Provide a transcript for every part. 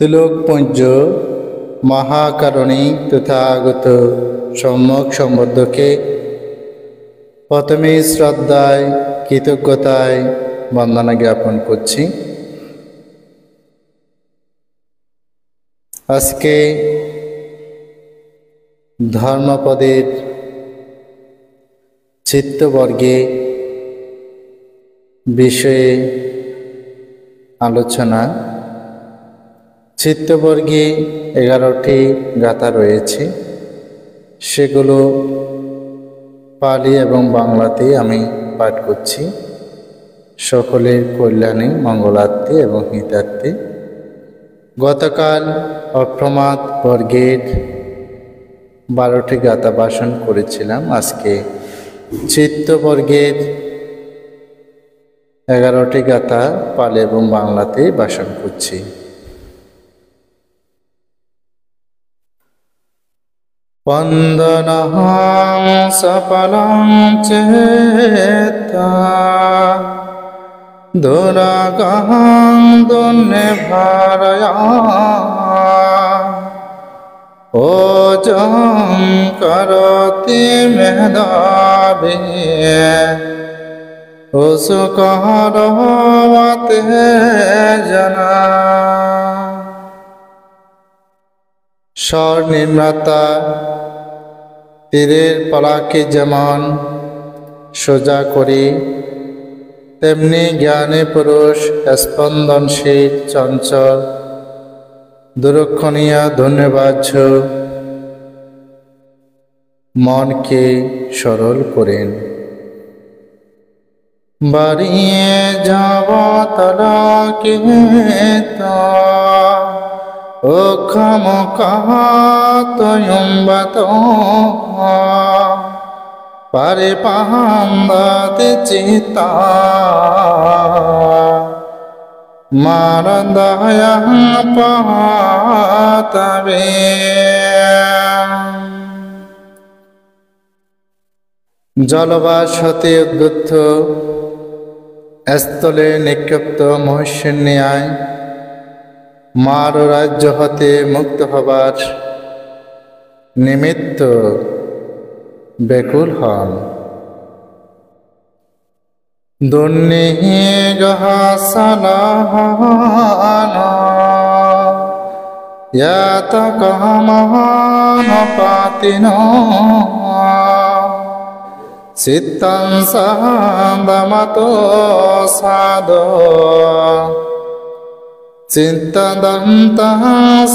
তিলকপুঞ্জ মহাকারণী তথাগত সম্যক সম্বন্ধকে প্রথমে শ্রদ্ধায় কৃতজ্ঞতায় বন্দনা জ্ঞাপন করছি। আজকে ধর্মপদের চিত্তবর্গে বিষয়ে আলোচনা। চিত্তবর্গে 11টি গাথা রয়েছে, সেগুলো পালি এবং বাংলাতে আমি পাঠ করছি। সকলের কল্যাণে, মঙ্গলার্থে এবং হিতার্থে। গতকাল অপ্রমাদ বর্গের 12টি গাথা ভাষণ করেছিলাম। আজকে চিত্তবর্গের 11টি গাথা পালি এবং বাংলাতে ভাষণ করছি। বন্দনাহং সফলং চেতা দুরাগহং দুর্নিভারয়া ওজং করতি মেধাবি উসুকরবতে জনা। স্বর নিম্নতা তীরের পলাকে যেমন সোজা করি, তেমনি জ্ঞানী পুরুষ স্পন্দনশীল, চঞ্চল, দুরক্ষণীয়, ধন্যবাদ মনকে সরল করেন। বাড়িয়ে যাব তলকে ও ক্ষমকাতয়ম্বত পারে পাহান্দাতে চিতা মারদয়া পাতবে। জলবাস হতে উদ্বুদ্ধ স্থলে নিক্ষিপ্ত মহিষের ন্যায় মার রাজ্য হতে মুক্ত হবার নিমিত্ত ব্যাকুল হন। দুর্নিগহসালাহন ইয়াতকমহানপাতিন চিত্তং সাদমতো সাদ চিন্তদন্তঃ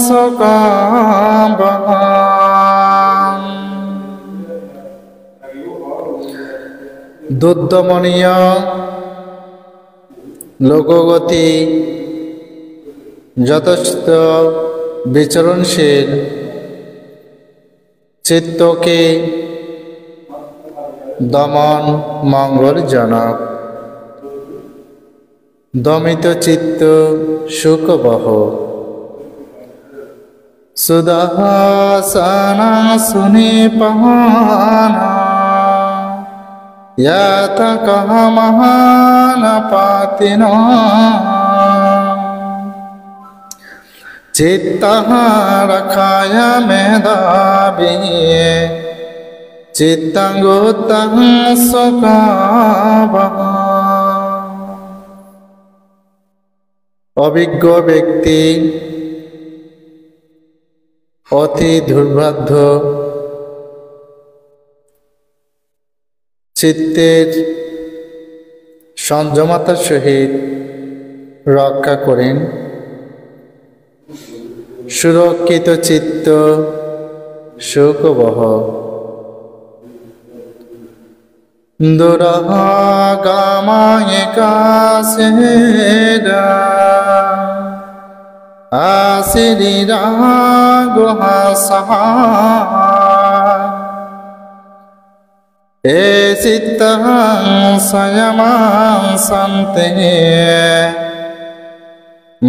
সুকাবহং। দুর্দমনীয় লোকগতি যথেষ্ট বিচরণশীল চিত্তকে দমন মঙ্গলজনক। দমিত চিত্ত সুখবহ সুদহাসনা সুনিপানা ইয়াতকমহানপাতিন চিত্তঃ রক্ষায় মেধাবি চিত্তং গতং সুখাবহ। অভিজ্ঞ ব্যক্তি অতি দুর্বাধ্য চিত্তের সংযমতার সহিত রক্ষা করেন। সুরক্ষিত চিত্ত সুখবহ দুরাগামায় কাসেরা আসিরিরা গুহাসহা এ চিত্তং সংযমাং সন্তে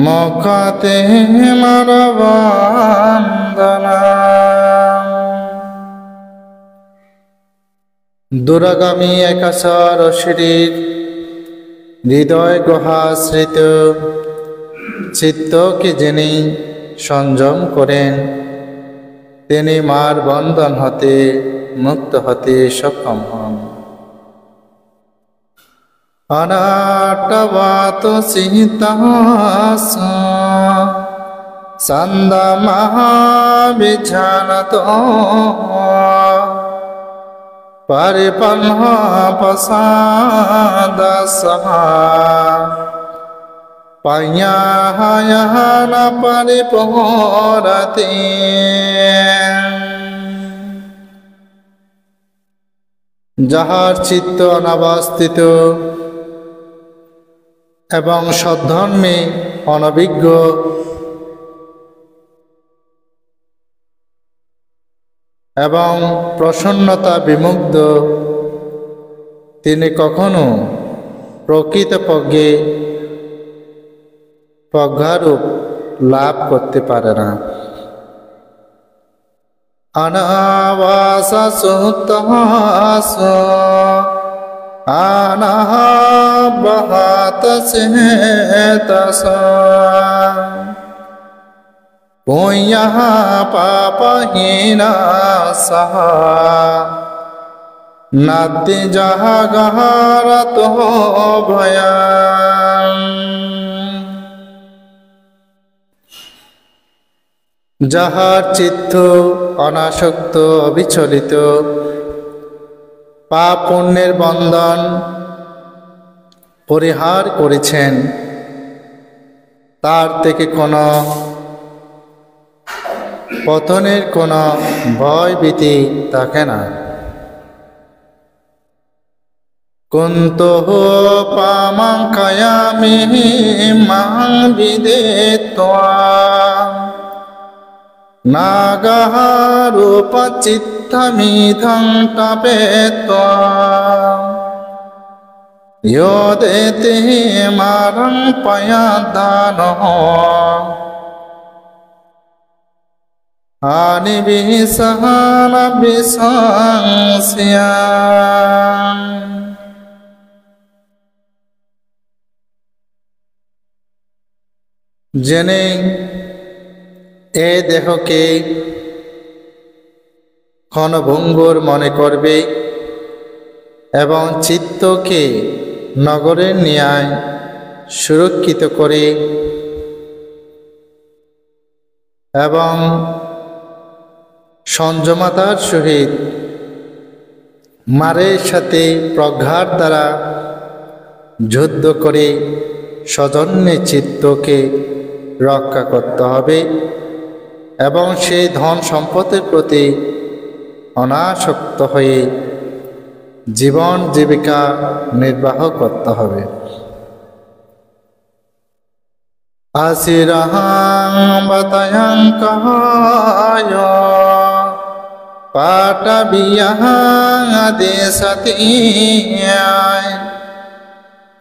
মুখতে মারবন্দনা। দুরাগামী একাশর শরীর হৃদয় গুহাশ্রিত চিত্তকে যিনি সংযম করেন, তিনি মার বন্ধন হতে মুক্ত হতে সক্ষম হন। অনাটবাত সিহিতাস সন্দমহাবিঝানত পরিপন্হ প্রসাদসহ পয়াহয়ন পরিপোরতি। যাহার চিত্ত অনাবস্থিত এবং সদ্ধর্মে অনভিজ্ঞ, এবং প্রসন্নতা বিমুগ্ধ, তিনি কখনো প্রকৃতপক্ষে প্রজ্ঞারূপ লাভ করতে পারে না। অনাবাসা সুতহাস আনাবহাত সেতস পুণ্যঃ পাপহীনা সহ নাতি জাগরত ভয়াম। যাহার চিত্ত অনাসক্ত অবিচলিত, পাপ পুণ্যের বন্ধন পরিহার করেছেন, তার থেকে কোনো পতনের কোনো ভয় ভীতি থাকে না। কুন্তঃ পামাং কায়ামি মাং বিদিত্বা নাগঃ রূপচিত্তমিদং তপেত্বা योदेति मारं पयादानः आनिबिसहन बिसंस्या। জেনে এ দেহকে ক্ষণভঙ্গুর মনে করবে এবং চিত্তকে নগরের ন্যায় সুরক্ষিত করে এবং সংযমতার সহিত মারের সাথে প্রজ্ঞার দ্বারা যুদ্ধ করে সজন্যে চিত্তকে রক্ষা করতে হবে এবং সেই ধন সম্পদের প্রতি অনাসক্ত হয়ে জীবন জীবিকা নির্বাহ করতে হবে। আসিরহাং বতয়ং কায় পাটবিয়াং আদেশতিয়ায়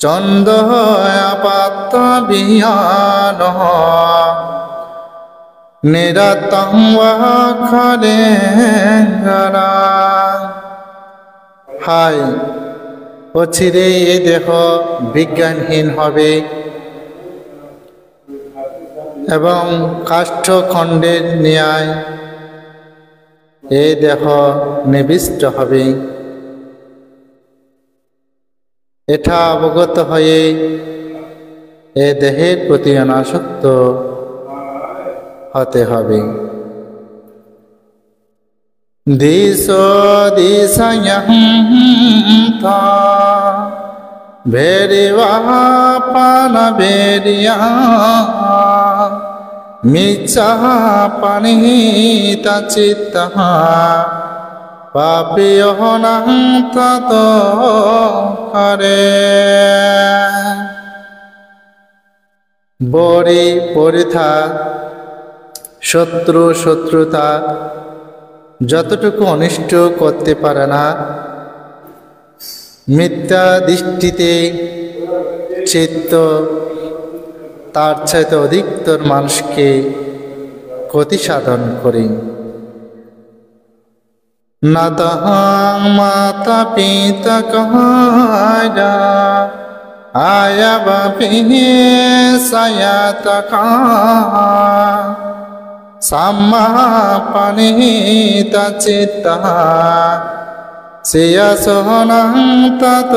চন্দ্র আপাত্ত বিয়ান নিরতং ওয়াখরে গরা। হায়, অচিরে এ দেহ বিজ্ঞানহীন হবে এবং কাষ্ঠখণ্ডের ন্যায় এ দেহ নিবিষ্ট হবে। এটা অবগত হয়ে এ দেহের প্রতি অনাসক্ত হতে হবে। দিশ দিশায়ং থা ভেরিবাহা পান ভেরিয়া মিচ্ছাহ পানিহিত চিত্তঃ পাপিয়ঃ নং তত হরে। বড়ি পরিথা শত্রু শত্রুতা যতটুকু অনিষ্ট করতে পারে না, মিথ্যা দৃষ্টিতে চিত্ত তার চাইতে অধিকতর মানুষকে ক্ষতি সাধন করে। নাতহাং মাতা পিতা কাহারা আয়া বাপি সায়াতকা সাম্মা পানিতা চিত্তা সিয়া সহনাং তত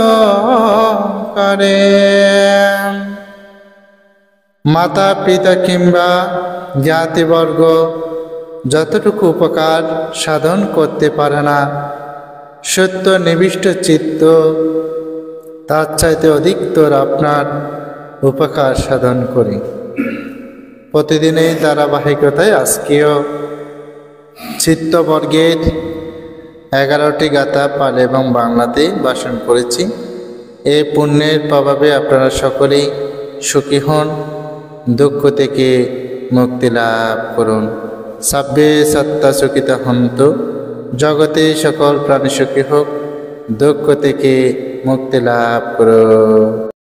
করে। মাতা পিতা কিংবা জ্ঞাতিবর্গ যতটুকু উপকার সাধন করতে পারে না, সত্য নিবিষ্ট চিত্ত তার চাইতে অধিকতর আপনার উপকার সাধন করি। প্রতিদিনের ধারাবাহিকতায় আজকেও চিত্তবর্গের 11টি গাথা পালি এবং বাংলাতে ভাষণ করেছি। এই পুণ্যের প্রভাবে আপনারা সকলেই সুখী হন, দুঃখ থেকে মুক্তি লাভ করুন। সাব্বে সত্তা সুখিতা হন্তু, জগতে সকল প্রাণী সুখী হোক, দুঃখ থেকে মুক্তি লাভ করুন।